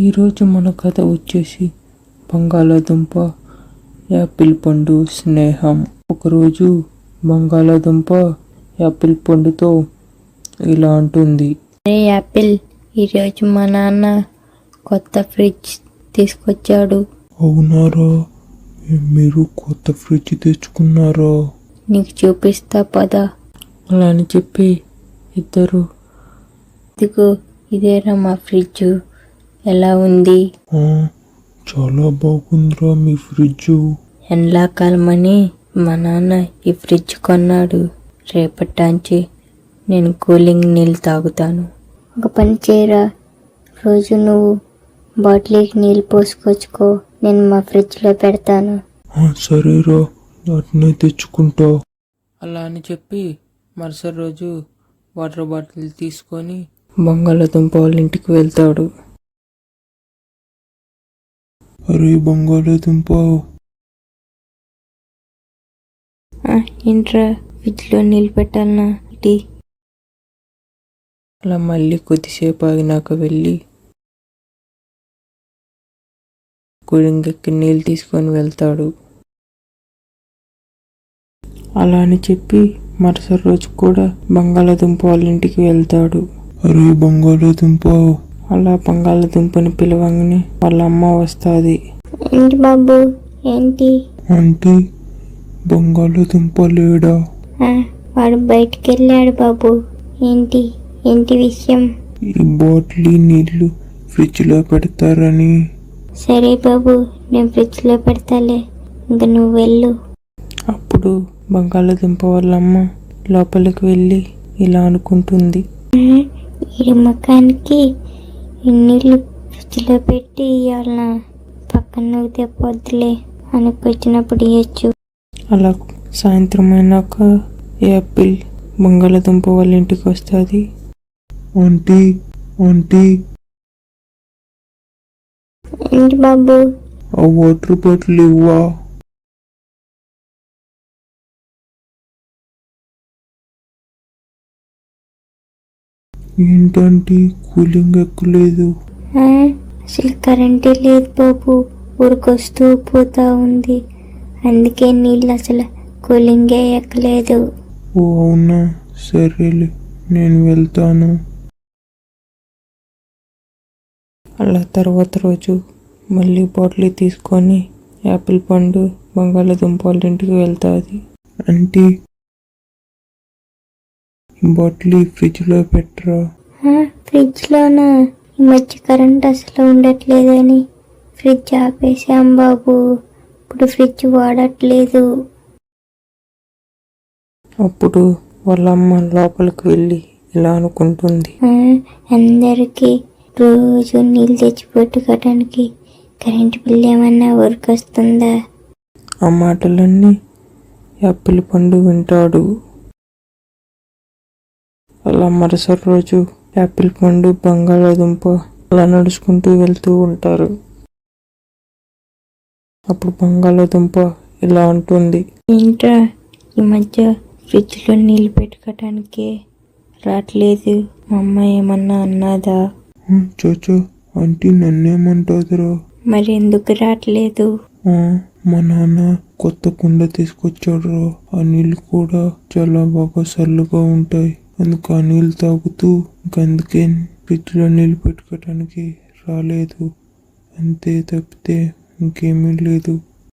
ఈరోజు మన కథ వచ్చేసి బంగాళాదుంప, యాపిల్ పండు స్నేహం. ఒకరోజు బంగాళాదుంప యాపిల్ పండుతో ఇలా అంటుంది. అరే యాపిల్, ఈరోజు మా నాన్న కొత్త ఫ్రిడ్జ్ తీసుకొచ్చాడు. అవునారా? మీరు కొత్త ఫ్రిడ్జ్ తెచ్చుకున్నారా? నీకు చూపిస్తా పద. అలా అని చెప్పి ఇద్దరు ఇదిగో ఇదేరా మా ఫ్రిడ్జ్, ఎలా ఉంది? చాలా బాగుందిరా మీ ఫ్రిడ్జ్. ఎండాకాలం అని మా నాన్న ఈ ఫ్రిడ్జ్ కొన్నాడు. రేపటాంచి నేను కూలింగ్ నీళ్ళు తాగుతాను. ఒక పని చేయరా, రోజు నువ్వు బాటిల్కి నీళ్ళు పోసుకొచ్చుకో, నేను మా ఫ్రిడ్జ్లో పెడతాను. సరేరా, వాటినే తెచ్చుకుంటా. అలా అని చెప్పి మరుసటి రోజు వాటర్ బాటిల్ తీసుకొని బంగాళాదుంప వాళ్ళ ఇంటికి వెళ్తాడు. అరే బంగాళాదుంప, ఏంట్రా ఫ్రిడ్జ్లో నీళ్ళు పెట్టాలనా? అలా మళ్ళీ కొద్దిసేపు ఆగినాక వెళ్ళి కూలింగ్కి నీళ్ళు తీసుకొని వెళ్తాడు. అలా అని చెప్పి మరుసటి రోజు కూడా బంగాళాదుంప వాళ్ళ ఇంటికి వెళ్తాడు. అరే బంగాళాదుంప, అలా బంగాళాదుంపని పిలవంగానే వాళ్ళ అమ్మ వస్తుంది. ఏంటి బాబు, ఏంటి? అంటే బంగాళాదుంప లేడా? వాడు బయటికి వెళ్ళాడు బాబు. ఏంటి ఏంటి విషయం? ఈ బాటిల్ నీళ్లు ఫ్రిడ్జ్ లో పెడతారని. సరే బాబు, నేను ఫ్రిడ్జ్లో పెడతాలే, ఇంకా నువ్వు వెళ్ళు. అప్పుడు బంగాళాదుంప వాళ్ళ అమ్మ లోపలికి వెళ్ళి ఇలా అనుకుంటుంది. ఈ ముఖానికి నీళ్ళు ఫ్రిడ్జ్లో పెట్టి ఇవాళ పక్కన తెప్పొద్దులే, అనుకొచ్చినప్పుడు ఇవ్వచ్చు. అలా సాయంత్రం అయినాక యాపిల్ బంగాళాదుంప వాళ్ళ ఇంటికి వస్తుంది. ఆంటీ ఆంటీ, ఏంటి బాబు? ఆ వాటర్ బాటిల్ ఇవ్వా? ఏంటంటే కూలింగ్ ఎక్కలేదు. అసలు కరెంటే లేదు బాబు, ఊరికొస్తూ పోతా ఉంది, అందుకే నీళ్ళు అసలు కూలింగే ఎక్కలేదు. ఓ అవునా, సరేలే నేను వెళ్తాను. అలా తర్వాత రోజు మళ్ళీ బాటిల్ తీసుకొని యాపిల్ పండు బంగాళాదుంప వాళ్ళ ఇంటికి వెళ్తుంది. అంటే బాటిల్ ఫ్రిడ్జ్లో పెట్టరా? ఫ్రిడ్జ్లోనా? ఈ మధ్య కరెంట్ అసలు ఉండట్లేదని ఫ్రిడ్జ్ ఆపేసాం బాబు, ఇప్పుడు ఫ్రిడ్జ్ వాడట్లేదు. అప్పుడు వాళ్ళ అమ్మ లోపలికి వెళ్ళి ఇలా అనుకుంటుంది. అందరికీ రోజు నీళ్ళు తెచ్చి పెట్టుకోవడానికి కరెంట్ బిల్ ఏమన్నా ఊరికొస్తుందా? ఆ మాటలన్నీ యాపిల్ పండు వింటాడు. అలా మరుసటి రోజు యాపిల్ పండు బంగాళాదుంప అలా నడుచుకుంటూ వెళ్తూ ఉంటారు. అప్పుడు బంగాళాదుంప ఇలా అంటుంది. ఏంట్రా ఈ మధ్య ఫ్రిడ్జ్లో నీళ్ళు పెట్టుకోవటానికి రావట్లేదు, మా అమ్మ ఏమన్నా అన్నదా? చోచో, ఆంటీ నన్నేమంటాదిరా? మరి ఎందుకు రావట్లేదు? మా నాన్న కొత్త కుండ తీసుకొచ్చాడు. ఆ నీళ్ళు కూడా చాలా బాగా చల్లగా ఉంటాయి, అందుకు ఆ నీళ్ళు తాగుతూ అందుకే ఫ్రిడ్జ్లో నీళ్ళు పెట్టుకోవటానికి రాలేదు, అంతే తప్పితే ఇంకేమీ లేదు.